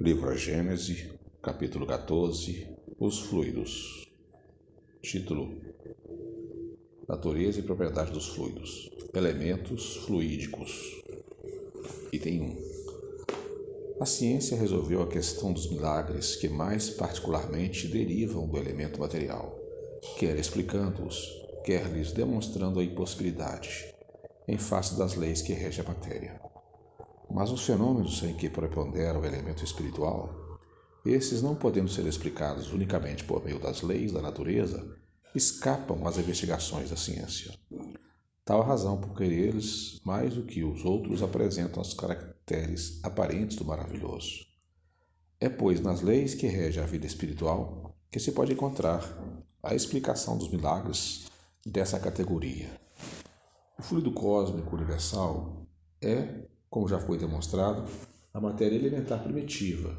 Livro A Gênese, capítulo 14, Os fluidos. Título: Natureza e propriedade dos fluidos. Elementos fluídicos. Item 1. A ciência resolveu a questão dos milagres que mais particularmente derivam do elemento material, quer explicando-os, quer lhes demonstrando a impossibilidade, em face das leis que regem a matéria. Mas os fenômenos em que prepondera o elemento espiritual, esses não podendo ser explicados unicamente por meio das leis da natureza, escapam às investigações da ciência. Tal a razão porque eles, mais do que os outros, apresentam os caracteres aparentes do maravilhoso. É, pois, nas leis que regem a vida espiritual que se pode encontrar a explicação dos milagres dessa categoria. O fluido cósmico universal é, como já foi demonstrado, a matéria elementar primitiva,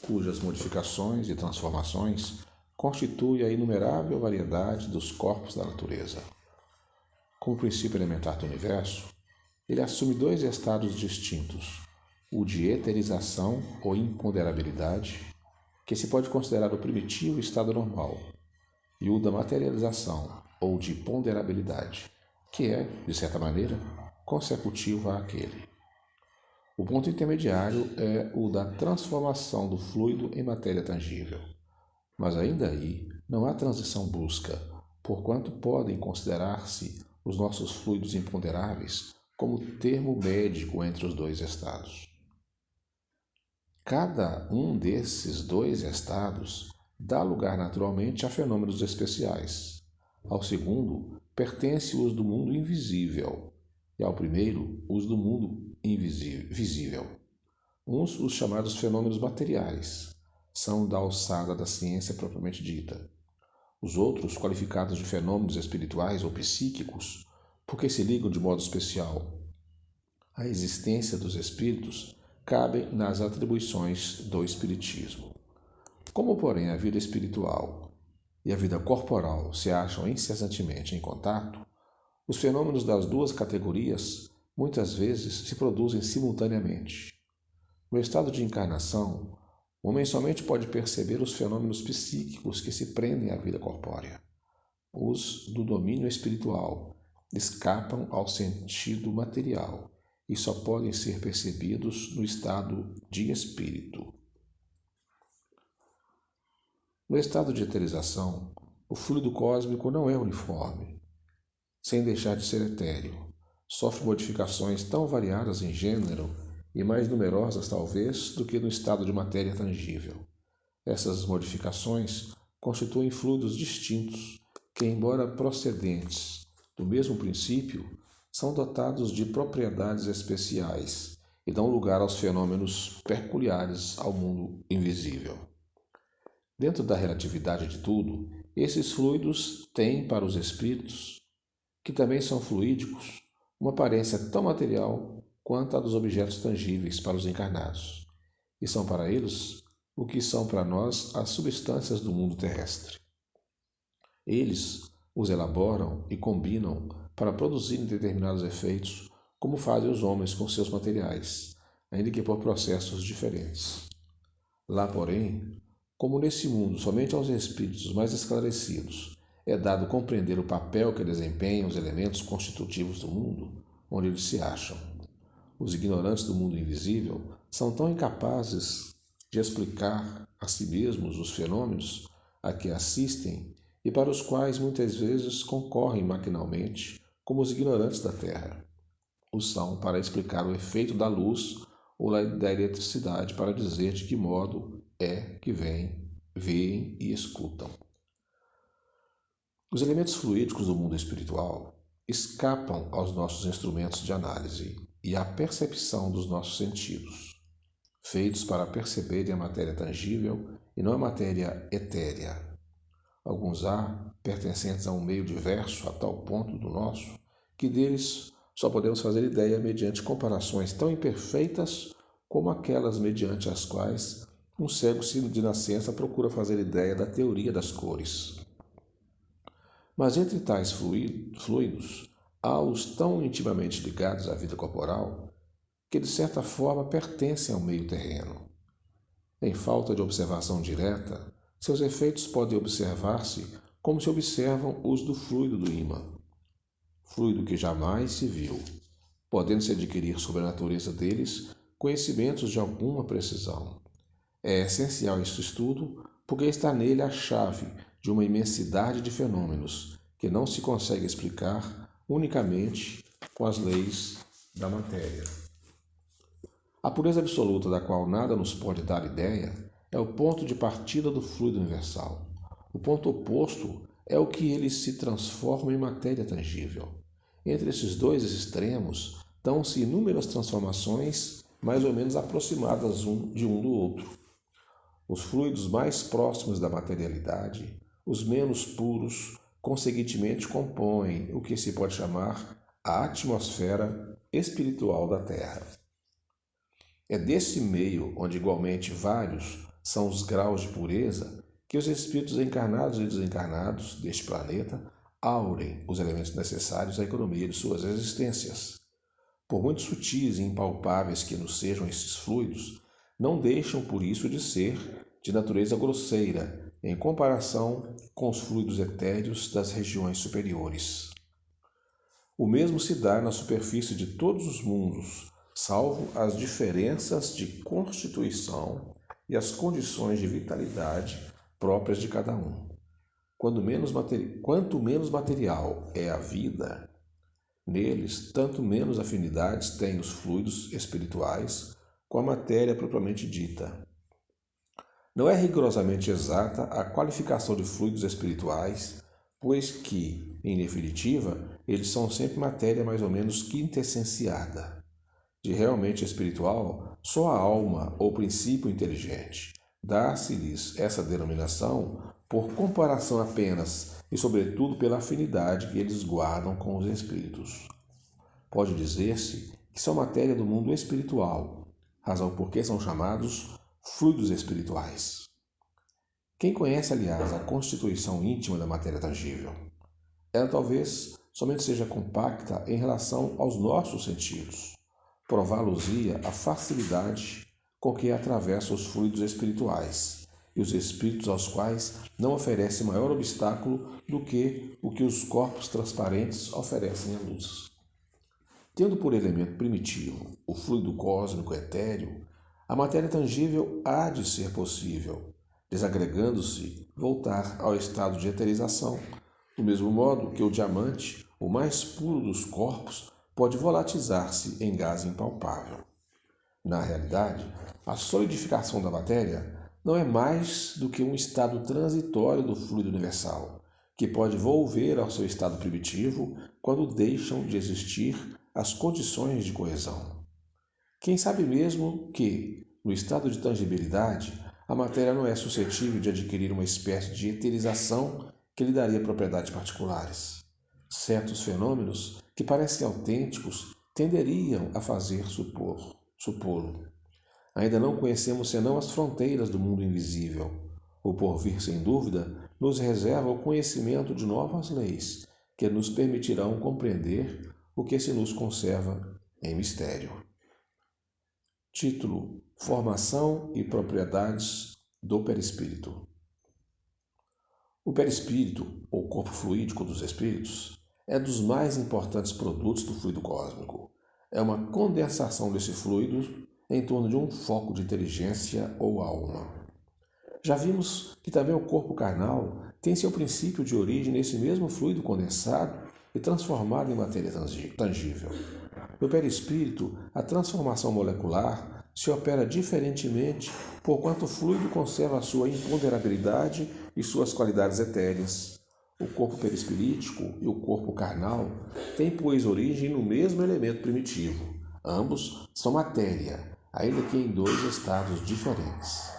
cujas modificações e transformações constituem a inumerável variedade dos corpos da natureza. Como princípio elementar do universo, ele assume dois estados distintos, o de eterização ou imponderabilidade, que se pode considerar o primitivo estado normal, e o da materialização ou de ponderabilidade, que é, de certa maneira, consecutivo àquele. O ponto intermediário é o da transformação do fluido em matéria tangível. Mas ainda aí não há transição brusca, porquanto podem considerar-se os nossos fluidos imponderáveis como termo médico entre os dois estados. Cada um desses dois estados dá lugar naturalmente a fenômenos especiais. Ao segundo, pertence os do mundo invisível, e ao primeiro, os do mundo visível. Uns, os chamados fenômenos materiais, são da alçada da ciência propriamente dita. Os outros, qualificados de fenômenos espirituais ou psíquicos, porque se ligam de modo especial à existência dos espíritos, cabem nas atribuições do espiritismo. Como, porém, a vida espiritual e a vida corporal se acham incessantemente em contato, os fenômenos das duas categorias muitas vezes se produzem simultaneamente. No estado de encarnação, o homem somente pode perceber os fenômenos psíquicos que se prendem à vida corpórea. Os do domínio espiritual escapam ao sentido material e só podem ser percebidos no estado de espírito. No estado de eterização, o fluido cósmico não é uniforme, sem deixar de ser etéreo. Sofre modificações tão variadas em gênero e mais numerosas, talvez, do que no estado de matéria tangível. Essas modificações constituem fluidos distintos que, embora procedentes do mesmo princípio, são dotados de propriedades especiais e dão lugar aos fenômenos peculiares ao mundo invisível. Dentro da relatividade de tudo, esses fluidos têm para os espíritos, que também são fluídicos, uma aparência tão material quanto a dos objetos tangíveis para os encarnados, e são para eles o que são para nós as substâncias do mundo terrestre. Eles os elaboram e combinam para produzirem determinados efeitos, como fazem os homens com seus materiais, ainda que por processos diferentes. Lá, porém, como nesse mundo somente aos espíritos mais esclarecidos é dado compreender o papel que desempenham os elementos constitutivos do mundo onde eles se acham, os ignorantes do mundo invisível são tão incapazes de explicar a si mesmos os fenômenos a que assistem e para os quais muitas vezes concorrem maquinalmente como os ignorantes da Terra o são para explicar o efeito da luz ou da eletricidade para dizer de que modo é que veem e escutam. Os elementos fluídicos do mundo espiritual escapam aos nossos instrumentos de análise e à percepção dos nossos sentidos, feitos para perceberem a matéria tangível e não a matéria etérea. Alguns há, pertencentes a um meio diverso a tal ponto do nosso, que deles só podemos fazer ideia mediante comparações tão imperfeitas como aquelas mediante as quais um cego de nascença procura fazer ideia da teoria das cores. Mas entre tais fluidos, há os tão intimamente ligados à vida corporal que, de certa forma, pertencem ao meio terreno, Em falta de observação direta, seus efeitos podem observar-se como se observam os do fluido do ímã, fluido que jamais se viu, podendo-se adquirir sobre a natureza deles conhecimentos de alguma precisão. É essencial este estudo porque está nele a chave de uma imensidade de fenômenos que não se consegue explicar unicamente com as leis da matéria. A pureza absoluta da qual nada nos pode dar ideia é o ponto de partida do fluido universal. O ponto oposto é o que ele se transforma em matéria tangível. Entre esses dois extremos dão-se inúmeras transformações mais ou menos aproximadas de um do outro. Os fluidos mais próximos da materialidade, os menos puros, conseguintemente compõem o que se pode chamar a atmosfera espiritual da Terra. É desse meio, onde igualmente vários são os graus de pureza, que os espíritos encarnados e desencarnados deste planeta aurem os elementos necessários à economia de suas existências. Por muito sutis e impalpáveis que nos sejam esses fluidos, não deixam por isso de ser de natureza grosseira em comparação com os fluidos etéreos das regiões superiores. O mesmo se dá na superfície de todos os mundos, salvo as diferenças de constituição e as condições de vitalidade próprias de cada um. Quanto menos material é a vida, neles, tanto menos afinidades têm os fluidos espirituais com a matéria propriamente dita. Não é rigorosamente exata a qualificação de fluidos espirituais, pois que, em definitiva, eles são sempre matéria mais ou menos quintessenciada. De realmente espiritual, só a alma ou princípio inteligente. Dá-se-lhes essa denominação por comparação apenas e, sobretudo, pela afinidade que eles guardam com os espíritos. Pode dizer-se que são matéria do mundo espiritual, razão por que são chamados fluidos espirituais. Quem conhece, aliás, a constituição íntima da matéria tangível? Ela talvez somente seja compacta em relação aos nossos sentidos. Prová-los-ia a facilidade com que atravessa os fluidos espirituais e os espíritos aos quais não oferece maior obstáculo do que o que os corpos transparentes oferecem à luz. Tendo por elemento primitivo o fluido cósmico etéreo, a matéria tangível há de ser possível, desagregando-se, voltar ao estado de eterização, do mesmo modo que o diamante, o mais puro dos corpos, pode volatilizar-se em gás impalpável. Na realidade, a solidificação da matéria não é mais do que um estado transitório do fluido universal, que pode volver ao seu estado primitivo quando deixam de existir as condições de coesão. Quem sabe mesmo que, no estado de tangibilidade, a matéria não é suscetível de adquirir uma espécie de eterização que lhe daria propriedades particulares. Certos fenômenos, que parecem autênticos, tenderiam a fazer supô-lo. Ainda não conhecemos senão as fronteiras do mundo invisível. O porvir, sem dúvida, nos reserva o conhecimento de novas leis que nos permitirão compreender o que se nos conserva em mistério. Título: Formação e propriedades do perispírito. O perispírito, ou corpo fluídico dos espíritos, é dos mais importantes produtos do fluido cósmico. É uma condensação desse fluido em torno de um foco de inteligência ou alma. Já vimos que também o corpo carnal tem seu princípio de origem nesse mesmo fluido condensado e transformado em matéria tangível. No perispírito, a transformação molecular se opera diferentemente, porquanto o fluido conserva a sua imponderabilidade e suas qualidades etéreas. O corpo perispirítico e o corpo carnal têm, pois, origem no mesmo elemento primitivo. Ambos são matéria, ainda que em dois estados diferentes.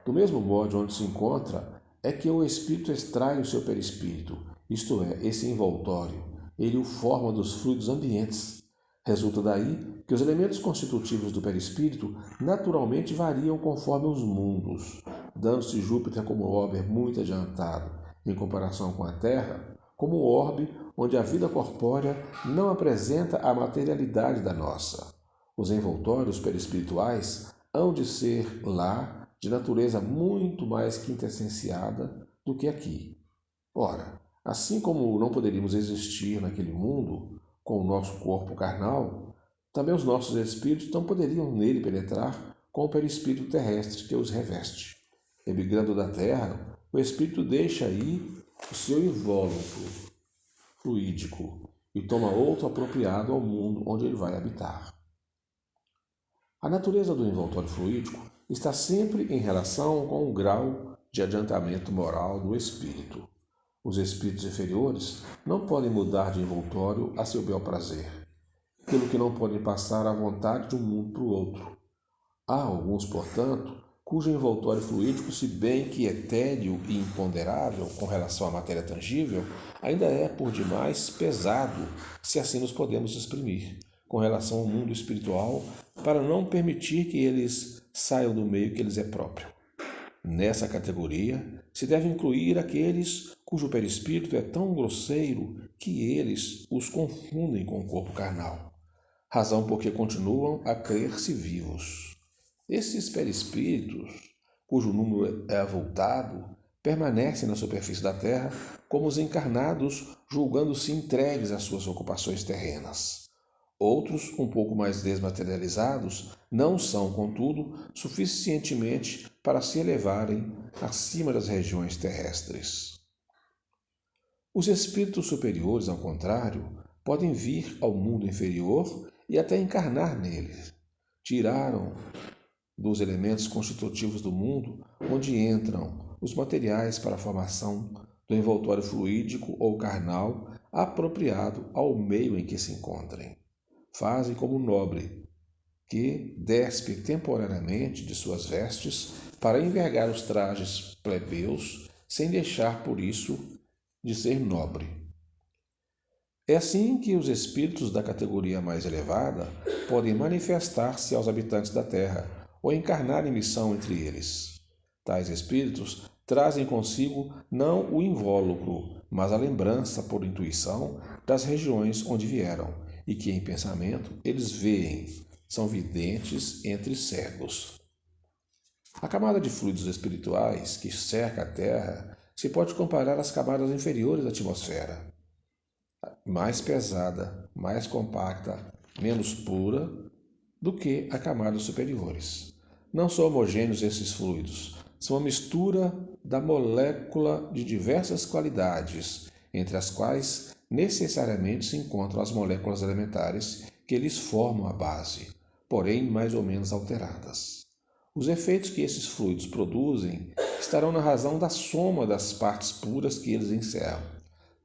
Do mesmo modo onde se encontra, é que o espírito extrai o seu perispírito, isto é, esse envoltório. Ele o forma dos fluidos ambientes. Resulta daí que os elementos constitutivos do perispírito naturalmente variam conforme os mundos, dando-se Júpiter como orbe muito adiantado em comparação com a Terra, como um orbe onde a vida corpórea não apresenta a materialidade da nossa. Os envoltórios perispirituais hão de ser lá de natureza muito mais quintessenciada do que aqui. Ora, assim como não poderíamos existir naquele mundo com o nosso corpo carnal, também os nossos espíritos não poderiam nele penetrar com o perispírito terrestre que os reveste. Emigrando da terra, o espírito deixa aí o seu invólucro fluídico e toma outro apropriado ao mundo onde ele vai habitar. A natureza do envoltório fluídico está sempre em relação com o grau de adiantamento moral do espírito. Os espíritos inferiores não podem mudar de envoltório a seu bel prazer, pelo que não podem passar à vontade de um mundo para o outro. Há alguns, portanto, cujo envoltório fluídico, se bem que etéreo e imponderável com relação à matéria tangível, ainda é por demais pesado, se assim nos podemos exprimir, com relação ao mundo espiritual, para não permitir que eles saiam do meio que lhes é próprio. Nessa categoria se deve incluir aqueles cujo perispírito é tão grosseiro que eles os confundem com o corpo carnal, razão porque continuam a crer-se vivos. Esses perispíritos, cujo número é avultado, permanecem na superfície da terra como os encarnados, julgando-se entregues às suas ocupações terrenas. Outros, um pouco mais desmaterializados, não são, contudo, suficientemente para se elevarem acima das regiões terrestres. Os espíritos superiores, ao contrário, podem vir ao mundo inferior e até encarnar nele. Tiraram dos elementos constitutivos do mundo, onde entram os materiais para a formação do envoltório fluídico ou carnal apropriado ao meio em que se encontrem. Fazem como o nobre, que despe temporariamente de suas vestes para envergar os trajes plebeus, sem deixar por isso de ser nobre. É assim que os espíritos da categoria mais elevada podem manifestar-se aos habitantes da terra ou encarnar em missão entre eles. Tais espíritos trazem consigo não o invólucro, mas a lembrança por intuição das regiões onde vieram, e que em pensamento eles veem, são videntes entre cegos. A camada de fluidos espirituais que cerca a Terra se pode comparar às camadas inferiores da atmosfera. Mais pesada, mais compacta, menos pura do que as camadas superiores. Não são homogêneos esses fluidos, são a mistura da molécula de diversas qualidades, entre as quais necessariamente se encontram as moléculas elementares que lhes formam a base, porém mais ou menos alteradas. Os efeitos que esses fluidos produzem estarão na razão da soma das partes puras que eles encerram.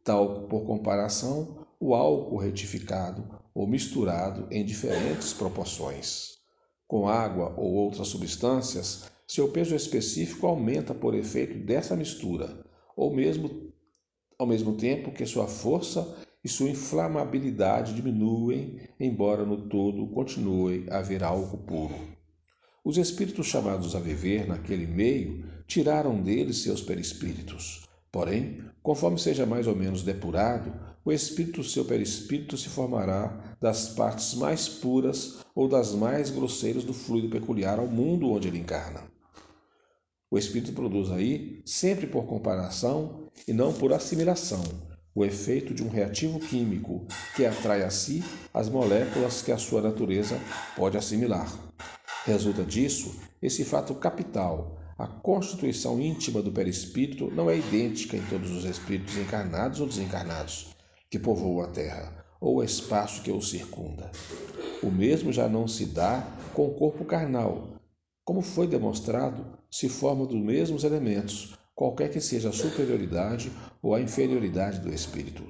Tal, por comparação, o álcool retificado ou misturado em diferentes proporções. Com água ou outras substâncias, seu peso específico aumenta por efeito dessa mistura, ao mesmo tempo que sua força e sua inflamabilidade diminuem, embora no todo continue a haver álcool puro. Os espíritos chamados a viver naquele meio tiraram deles seus perispíritos. Porém, conforme seja mais ou menos depurado, o espírito seu perispírito se formará das partes mais puras ou das mais grosseiras do fluido peculiar ao mundo onde ele encarna. O espírito produz aí, sempre por comparação e não por assimilação, o efeito de um reativo químico que atrai a si as moléculas que a sua natureza pode assimilar. Resulta disso esse fato capital: a constituição íntima do perispírito não é idêntica em todos os espíritos encarnados ou desencarnados que povoam a Terra, ou o espaço que o circunda. O mesmo já não se dá com o corpo carnal. Como foi demonstrado, se forma dos mesmos elementos, qualquer que seja a superioridade ou a inferioridade do espírito.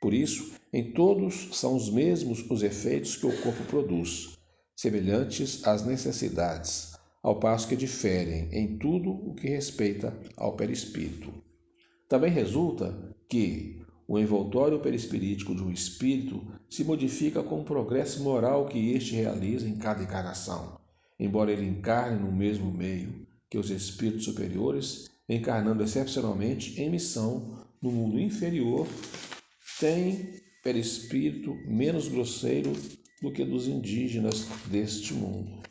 Por isso, em todos são os mesmos os efeitos que o corpo produz, semelhantes às necessidades, ao passo que diferem em tudo o que respeita ao perispírito. Também resulta que o envoltório perispirítico de um espírito se modifica com o progresso moral que este realiza em cada encarnação, embora ele encarne no mesmo meio que os espíritos superiores, encarnando excepcionalmente em missão no mundo inferior, tem perispírito menos grosseiro do que dos indígenas deste mundo.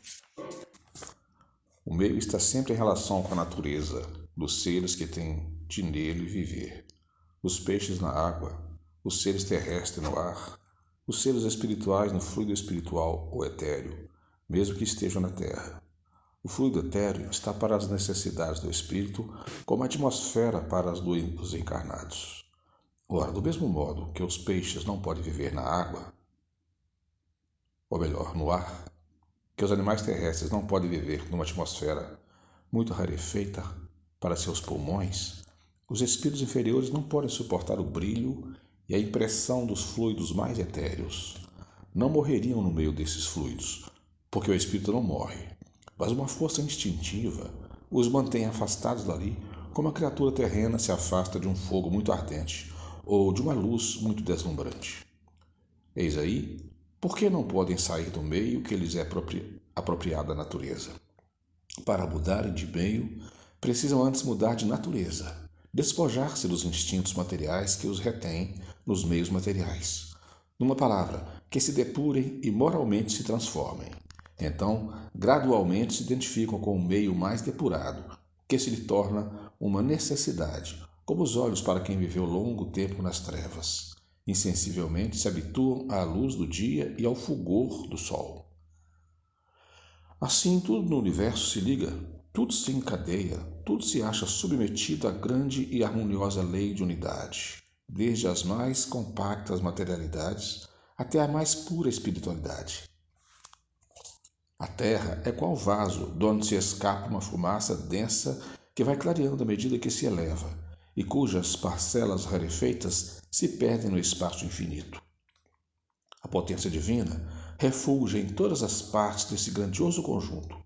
O meio está sempre em relação com a natureza dos seres que têm de nele viver. Os peixes na água, os seres terrestres no ar, os seres espirituais no fluido espiritual ou etéreo, mesmo que estejam na terra. O fluido etéreo está para as necessidades do espírito, como a atmosfera para as dos encarnados. Ora, do mesmo modo que os peixes não podem viver na água, ou melhor, no ar, que os animais terrestres não podem viver numa atmosfera muito rarefeita para seus pulmões, os espíritos inferiores não podem suportar o brilho e a impressão dos fluidos mais etéreos. Não morreriam no meio desses fluidos, porque o espírito não morre, mas uma força instintiva os mantém afastados dali, como a criatura terrena se afasta de um fogo muito ardente ou de uma luz muito deslumbrante. Eis aí, por que não podem sair do meio que lhes é apropriado da natureza? Para mudarem de meio, precisam antes mudar de natureza, despojar-se dos instintos materiais que os retêm nos meios materiais. Numa palavra, que se depurem e moralmente se transformem. Então, gradualmente se identificam com o meio mais depurado, que se lhe torna uma necessidade, como os olhos para quem viveu longo tempo nas trevas. Insensivelmente se habituam à luz do dia e ao fulgor do sol. Assim, tudo no universo se liga, tudo se encadeia, tudo se acha submetido à grande e harmoniosa lei de unidade, desde as mais compactas materialidades até a mais pura espiritualidade. A Terra é qual vaso de onde se escapa uma fumaça densa que vai clareando à medida que se eleva e cujas parcelas rarefeitas se perdem no espaço infinito. A potência divina refulge em todas as partes desse grandioso conjunto.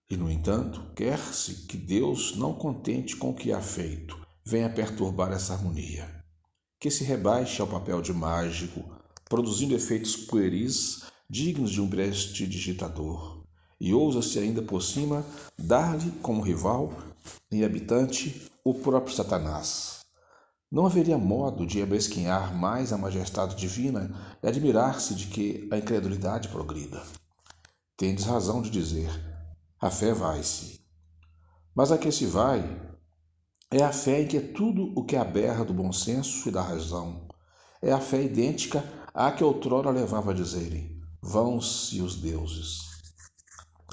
E, no entanto, quer-se que Deus, não contente com o que há feito, venha perturbar essa harmonia, que se rebaixe ao papel de mágico, produzindo efeitos pueris dignos de um prestidigitador, e ousa-se ainda por cima dar-lhe como rival e habitante o próprio Satanás. Não haveria modo de abesquinhar mais a majestade divina e admirar-se de que a incredulidade progrida. Tendes razão de dizer, a fé vai-se. Mas a que se vai é a fé em que tudo o que aberra do bom senso e da razão. É a fé idêntica à que outrora levava a dizerem, vão-se os deuses.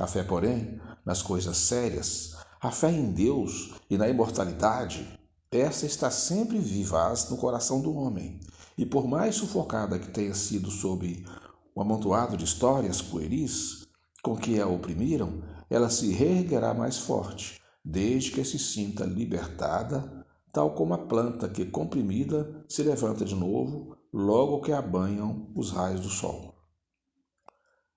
A fé, porém, nas coisas sérias, a fé em Deus e na imortalidade, essa está sempre vivaz no coração do homem, e por mais sufocada que tenha sido sob o amontoado de histórias pueris com que a oprimiram, ela se reerguerá mais forte, desde que se sinta libertada, tal como a planta que, comprimida, se levanta de novo, logo que a banham os raios do sol.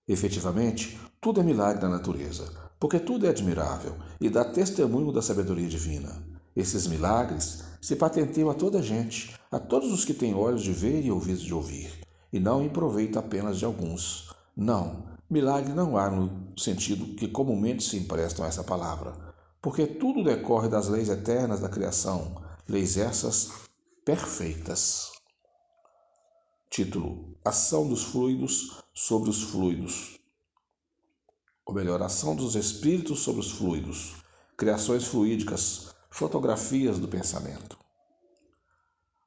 Efetivamente, tudo é milagre da natureza, porque tudo é admirável e dá testemunho da sabedoria divina. Esses milagres se patenteiam a toda a gente, a todos os que têm olhos de ver e ouvidos de ouvir, e não em proveito apenas de alguns. Não, milagre não há no sentido que comumente se emprestam a essa palavra, porque tudo decorre das leis eternas da criação, leis essas perfeitas. Título: Ação dos fluidos sobre os fluidos. Ou melhor, ação dos espíritos sobre os fluidos. Criações fluídicas, fotografias do pensamento.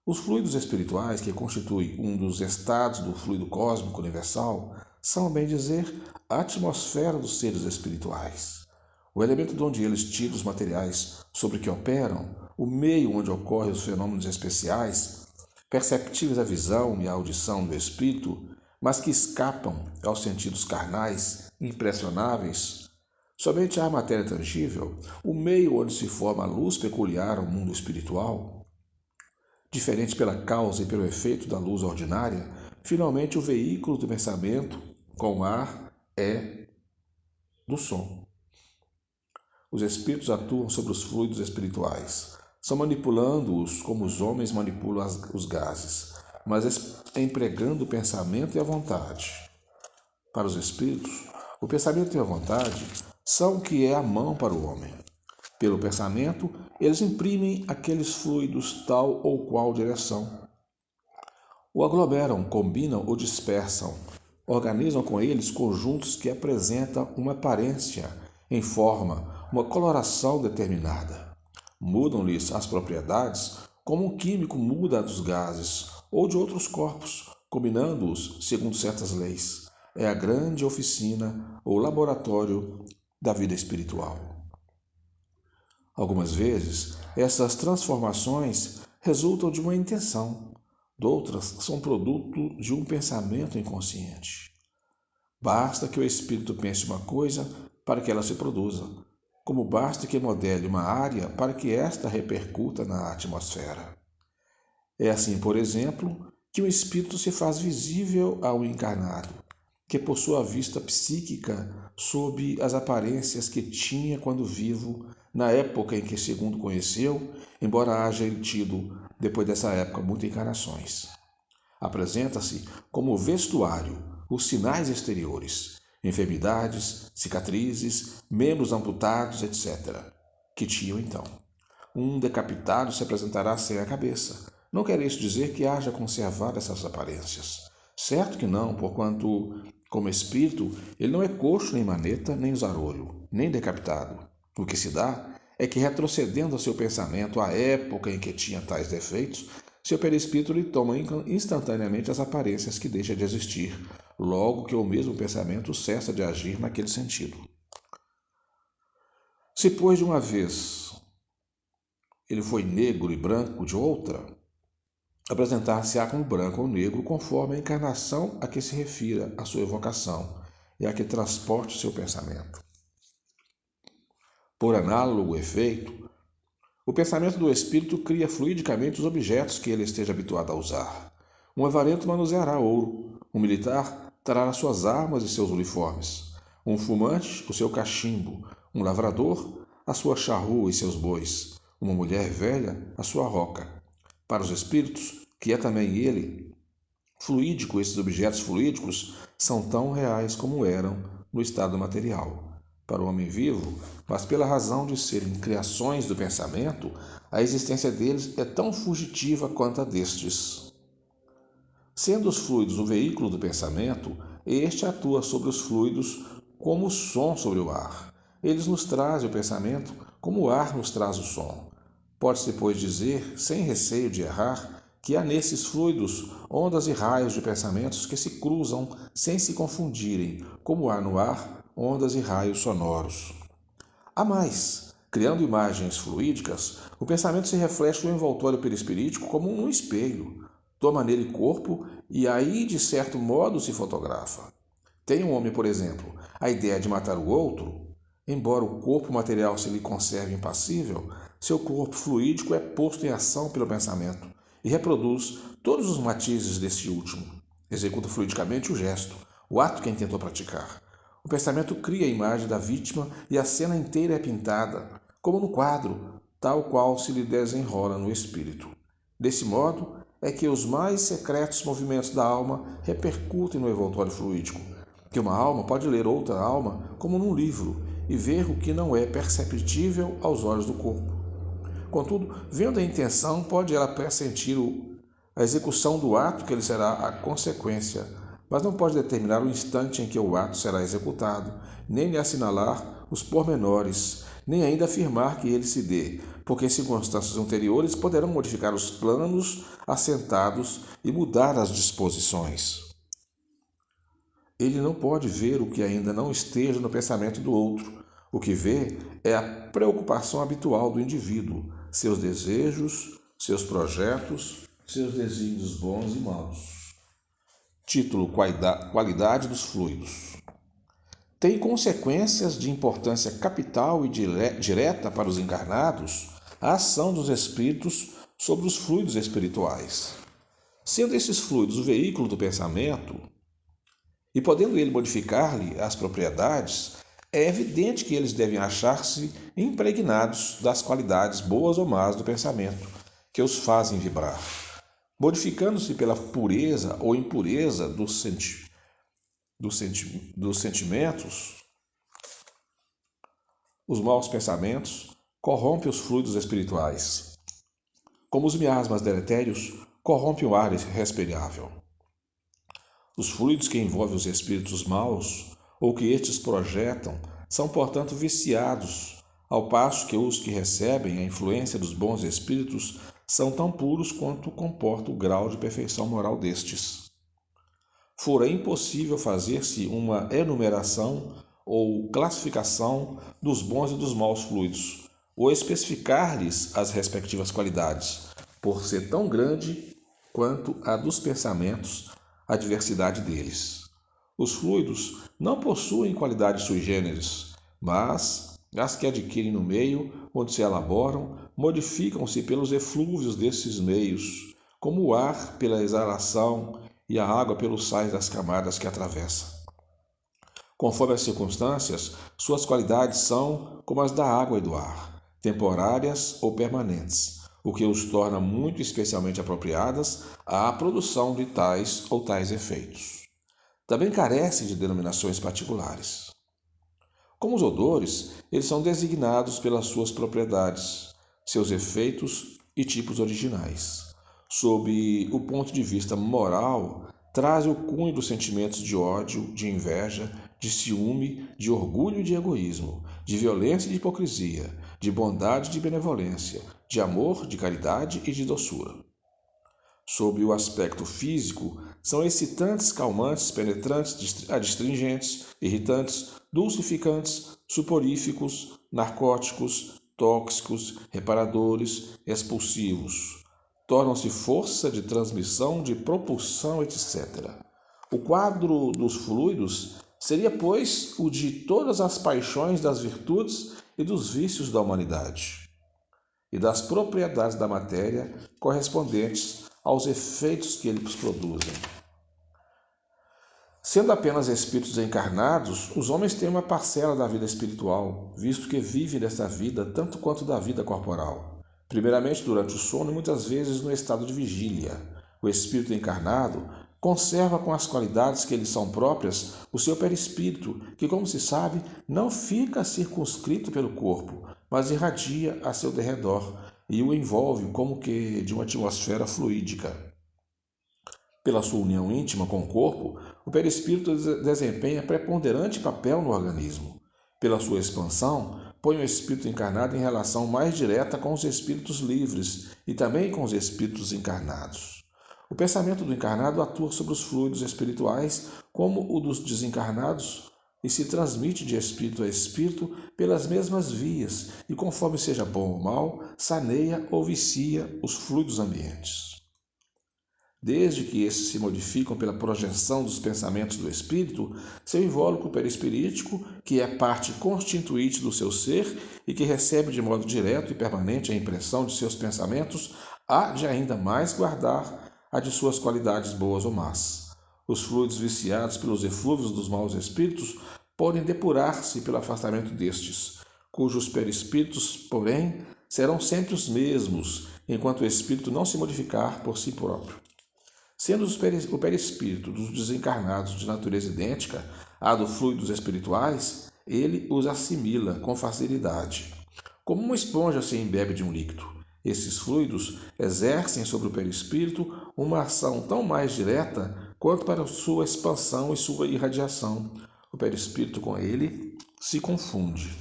Os fluidos espirituais, que constituem um dos estados do fluido cósmico universal, são, bem dizer, a atmosfera dos seres espirituais. O elemento de onde eles tiram os materiais sobre que operam, o meio onde ocorrem os fenômenos especiais, perceptíveis à visão e à audição do espírito, mas que escapam aos sentidos carnais, impressionáveis. Somente a matéria tangível, o meio onde se forma a luz peculiar ao mundo espiritual, diferente pela causa e pelo efeito da luz ordinária, finalmente o veículo do pensamento com o ar é do som. Os espíritos atuam sobre os fluidos espirituais, são manipulando-os como os homens manipulam os gases, mas empregando o pensamento e a vontade. Para os espíritos, o pensamento e a vontade são o que é a mão para o homem. Pelo pensamento, eles imprimem aqueles fluidos tal ou qual direção. O aglomeram, combinam ou dispersam. Organizam com eles conjuntos que apresentam uma aparência em forma uma coloração determinada. Mudam-lhes as propriedades como um químico muda a dos gases ou de outros corpos, combinando-os segundo certas leis. É a grande oficina ou laboratório da vida espiritual. Algumas vezes, essas transformações resultam de uma intenção, outras são produto de um pensamento inconsciente. Basta que o espírito pense uma coisa para que ela se produza, como basta que modele uma área para que esta repercuta na atmosfera. É assim, por exemplo, que o espírito se faz visível ao encarnado, que possui a vista psíquica sob as aparências que tinha quando vivo, na época em que segundo conheceu, embora haja ele tido, depois dessa época, muitas encarnações. Apresenta-se como vestuário os sinais exteriores, enfermidades, cicatrizes, membros amputados, etc., que tinham então. Um decapitado se apresentará sem a cabeça. Não quer isso dizer que haja conservado essas aparências. Certo que não, porquanto, como espírito, ele não é coxo, nem maneta, nem zarolho, nem decapitado. O que se dá é que, retrocedendo ao seu pensamento à época em que tinha tais defeitos, seu perispírito lhe toma instantaneamente as aparências que deixa de existir, logo que o mesmo pensamento cessa de agir naquele sentido. Se, pois, de uma vez ele foi negro e branco de outra, apresentar-se-á como branco ou negro conforme a encarnação a que se refira a sua evocação e a que transporte o seu pensamento. Por análogo efeito, o pensamento do espírito cria fluidicamente os objetos que ele esteja habituado a usar. Um avarento manuseará ouro, um militar trará suas armas e seus uniformes, um fumante o seu cachimbo, um lavrador a sua charrua e seus bois, uma mulher velha a sua roca. Para os espíritos, que é também ele, fluídico, esses objetos fluídicos são tão reais como eram no estado material. Para o homem vivo, mas pela razão de serem criações do pensamento, a existência deles é tão fugitiva quanto a destes. Sendo os fluidos o veículo do pensamento, este atua sobre os fluidos como o som sobre o ar. Eles nos trazem o pensamento como o ar nos traz o som. Pode-se, pois, dizer, sem receio de errar, que há nesses fluidos ondas e raios de pensamentos que se cruzam sem se confundirem, como há no ar ondas e raios sonoros. Há mais. Criando imagens fluídicas, o pensamento se reflete no envoltório perispirítico como num espelho. Toma nele corpo e aí, de certo modo, se fotografa. Tem um homem, por exemplo, a ideia de matar o outro. Embora o corpo material se lhe conserve impassível, seu corpo fluídico é posto em ação pelo pensamento e reproduz todos os matizes desse último. Executa fluidicamente o gesto, o ato que intentou praticar. O pensamento cria a imagem da vítima e a cena inteira é pintada, como no quadro, tal qual se lhe desenrola no espírito. Desse modo é que os mais secretos movimentos da alma repercutem no envoltório fluídico, que uma alma pode ler outra alma como num livro e ver o que não é perceptível aos olhos do corpo. Contudo, vendo a intenção, pode ela pressentir a execução do ato que lhe será a consequência, mas não pode determinar o instante em que o ato será executado, nem lhe assinalar os pormenores, nem ainda afirmar que ele se dê, porque em circunstâncias anteriores poderão modificar os planos assentados e mudar as disposições. Ele não pode ver o que ainda não esteja no pensamento do outro. O que vê é a preocupação habitual do indivíduo, seus desejos, seus projetos, seus desígnios bons e maus. Título: Qualidade dos fluidos. Tem consequências de importância capital e direta para os encarnados a ação dos espíritos sobre os fluidos espirituais. Sendo esses fluidos o veículo do pensamento, e podendo ele modificar-lhe as propriedades, é evidente que eles devem achar-se impregnados das qualidades boas ou más do pensamento, que os fazem vibrar. Modificando-se pela pureza ou impureza dos sentimentos, os maus pensamentos corrompem os fluidos espirituais. Como os miasmas deletérios corrompem o ar respirável. Os fluidos que envolvem os espíritos maus ou que estes projetam são, portanto, viciados, ao passo que os que recebem a influência dos bons espíritos são tão puros quanto comporta o grau de perfeição moral destes. Fora impossível fazer-se uma enumeração ou classificação dos bons e dos maus fluidos, ou especificar-lhes as respectivas qualidades, por ser tão grande quanto a dos pensamentos a diversidade deles. Os fluidos não possuem qualidades sui generis, mas as que adquirem no meio onde se elaboram modificam-se pelos eflúvios desses meios, como o ar pela exalação e a água pelos sais das camadas que atravessa. Conforme as circunstâncias, suas qualidades são como as da água e do ar, temporárias ou permanentes, o que os torna muito especialmente apropriadas à produção de tais ou tais efeitos. Também carecem de denominações particulares. Como os odores, eles são designados pelas suas propriedades, seus efeitos e tipos originais. Sob o ponto de vista moral, traz o cunho dos sentimentos de ódio, de inveja, de ciúme, de orgulho e de egoísmo, de violência e de hipocrisia, de bondade e de benevolência, de amor, de caridade e de doçura. Sob o aspecto físico, são excitantes, calmantes, penetrantes, adstringentes, irritantes, dulcificantes, suporíficos, narcóticos, tóxicos, reparadores, expulsivos. Tornam-se força de transmissão, de propulsão, etc. O quadro dos fluidos seria, pois, o de todas as paixões das virtudes e dos vícios da humanidade, e das propriedades da matéria correspondentes aos efeitos que eles produzem. Sendo apenas espíritos encarnados, os homens têm uma parcela da vida espiritual, visto que vivem desta vida tanto quanto da vida corporal. Primeiramente durante o sono e muitas vezes no estado de vigília. O espírito encarnado conserva com as qualidades que lhes são próprias o seu perispírito, que, como se sabe, não fica circunscrito pelo corpo, mas irradia a seu derredor e o envolve como que de uma atmosfera fluídica. Pela sua união íntima com o corpo, o perispírito desempenha preponderante papel no organismo. Pela sua expansão, põe o espírito encarnado em relação mais direta com os espíritos livres e também com os espíritos encarnados. O pensamento do encarnado atua sobre os fluidos espirituais como o dos desencarnados e se transmite de espírito a espírito pelas mesmas vias e, conforme seja bom ou mal, saneia ou vicia os fluidos ambientes. Desde que esses se modificam pela projeção dos pensamentos do espírito, seu invólucro perispirítico, que é parte constituinte do seu ser e que recebe de modo direto e permanente a impressão de seus pensamentos, há de ainda mais guardar a de suas qualidades boas ou más. Os fluidos viciados pelos eflúvios dos maus espíritos podem depurar-se pelo afastamento destes, cujos perispíritos, porém, serão sempre os mesmos, enquanto o espírito não se modificar por si próprio. Sendo o perispírito dos desencarnados de natureza idêntica à dos fluidos espirituais, ele os assimila com facilidade. Como uma esponja se embebe de um líquido, esses fluidos exercem sobre o perispírito uma ação tão mais direta quanto para sua expansão e sua irradiação. O perispírito com ele se confunde.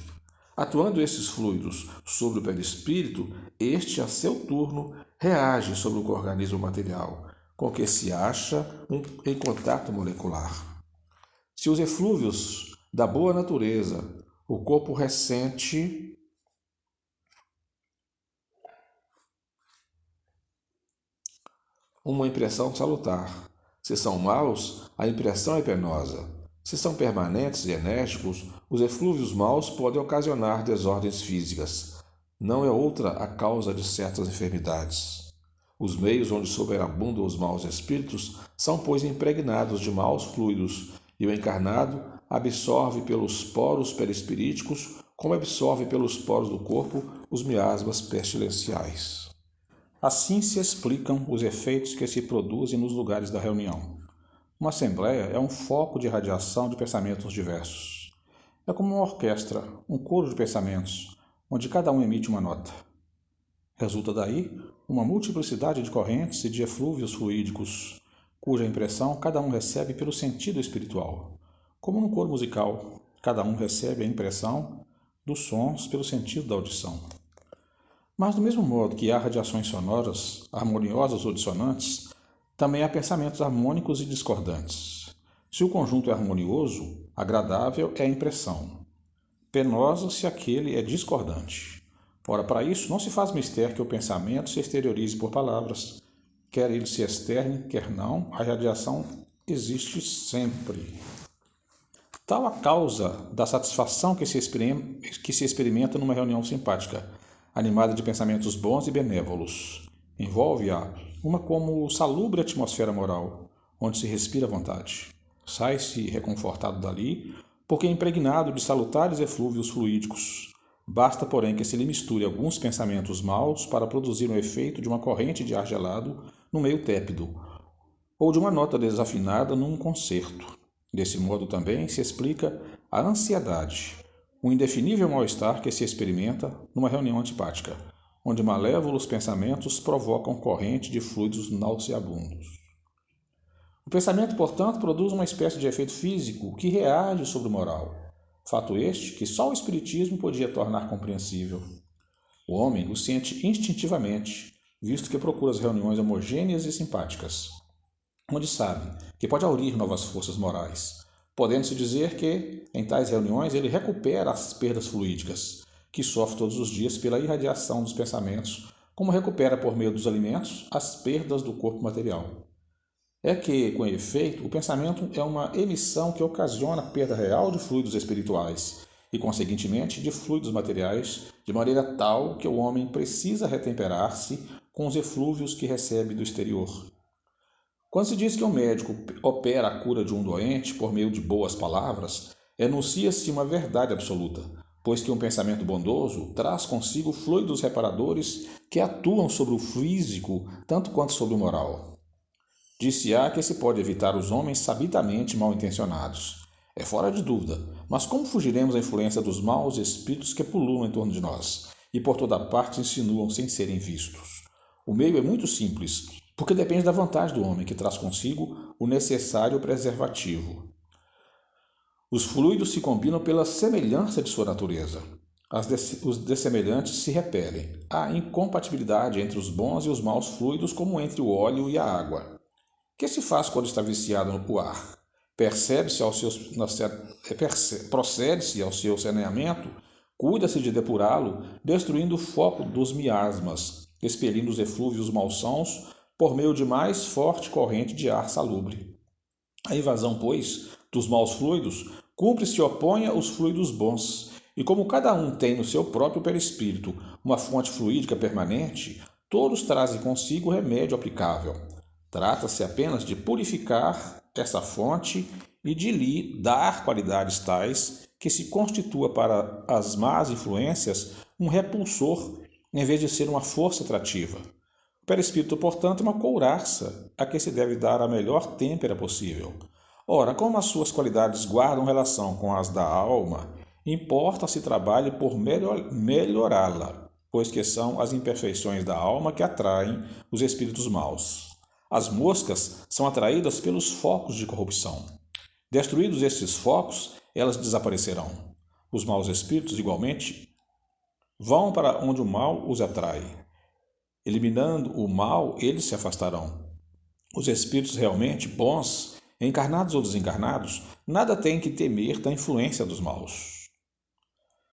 Atuando esses fluidos sobre o perispírito, este, a seu turno, reage sobre o organismo material, com que se acha em contato molecular. Se os eflúvios da boa natureza, o corpo ressente uma impressão salutar. Se são maus, a impressão é penosa. Se são permanentes e enérgicos, os eflúvios maus podem ocasionar desordens físicas. Não é outra a causa de certas enfermidades. Os meios onde sobreabundam os maus espíritos são, pois, impregnados de maus fluidos, e o encarnado absorve pelos poros perispiríticos, como absorve pelos poros do corpo, os miasmas pestilenciais. Assim se explicam os efeitos que se produzem nos lugares da reunião. Uma assembleia é um foco de radiação de pensamentos diversos. É como uma orquestra, um coro de pensamentos, onde cada um emite uma nota. Resulta daí uma multiplicidade de correntes e de eflúvios fluídicos, cuja impressão cada um recebe pelo sentido espiritual. Como no coro musical, Cada um recebe a impressão dos sons pelo sentido da audição. Mas do mesmo modo que há radiações sonoras, harmoniosas ou dissonantes, também há pensamentos harmônicos e discordantes. Se o conjunto é harmonioso, agradável é a impressão, penosa se aquele é discordante. Ora, para isso, não se faz mistério que o pensamento se exteriorize por palavras. Quer ele se externe, quer não, a radiação existe sempre. Tal a causa da satisfação que se experimenta numa reunião simpática, animada de pensamentos bons e benévolos. Envolve-a uma como salubre atmosfera moral, onde se respira à vontade. Sai-se reconfortado dali, porque é impregnado de salutares eflúvios fluídicos. Basta, porém, que se lhe misture alguns pensamentos maus para produzir um efeito de uma corrente de ar gelado no meio tépido, ou de uma nota desafinada num concerto. Desse modo também se explica a ansiedade, o indefinível mal-estar que se experimenta numa reunião antipática, onde malévolos pensamentos provocam corrente de fluidos nauseabundos. O pensamento, portanto, produz uma espécie de efeito físico que reage sobre o moral, fato este que só o Espiritismo podia tornar compreensível. O homem o sente instintivamente, visto que procura as reuniões homogêneas e simpáticas, onde sabe que pode aurir novas forças morais, podendo-se dizer que, em tais reuniões, ele recupera as perdas fluídicas, que sofre todos os dias pela irradiação dos pensamentos, como recupera por meio dos alimentos as perdas do corpo material. É que, com efeito, o pensamento é uma emissão que ocasiona a perda real de fluidos espirituais e, conseguintemente, de fluidos materiais, de maneira tal que o homem precisa retemperar-se com os eflúvios que recebe do exterior. Quando se diz que um médico opera a cura de um doente por meio de boas palavras, enuncia-se uma verdade absoluta, pois que um pensamento bondoso traz consigo fluidos reparadores que atuam sobre o físico tanto quanto sobre o moral. Dir-se-á que se pode evitar os homens sabidamente mal intencionados. É fora de dúvida, mas como fugiremos à influência dos maus espíritos que pululam em torno de nós e por toda parte insinuam sem serem vistos? O meio é muito simples, porque depende da vontade do homem, que traz consigo o necessário preservativo. Os fluidos se combinam pela semelhança de sua natureza. Os dessemelhantes se repelem. Há incompatibilidade entre os bons e os maus fluidos, como entre o óleo e a água. Que se faz quando está viciado no ar? Procede-se ao seu saneamento, cuida-se de depurá-lo, destruindo o foco dos miasmas, expelindo os eflúvios malsãos por meio de mais forte corrente de ar salubre. A invasão, pois, dos maus fluidos cumpre se oponha os fluidos bons, e como cada um tem no seu próprio perispírito uma fonte fluídica permanente, todos trazem consigo o remédio aplicável. Trata-se apenas de purificar essa fonte e de lhe dar qualidades tais que se constitua para as más influências um repulsor em vez de ser uma força atrativa. O perispírito, portanto, é uma couraça a que se deve dar a melhor têmpera possível. Ora, como as suas qualidades guardam relação com as da alma, importa se trabalhe por melhorá-la, pois que são as imperfeições da alma que atraem os espíritos maus. As moscas são atraídas pelos focos de corrupção. Destruídos esses focos, elas desaparecerão. Os maus espíritos, igualmente, vão para onde o mal os atrai. Eliminando o mal, eles se afastarão. Os espíritos realmente bons, encarnados ou desencarnados, nada têm que temer da influência dos maus.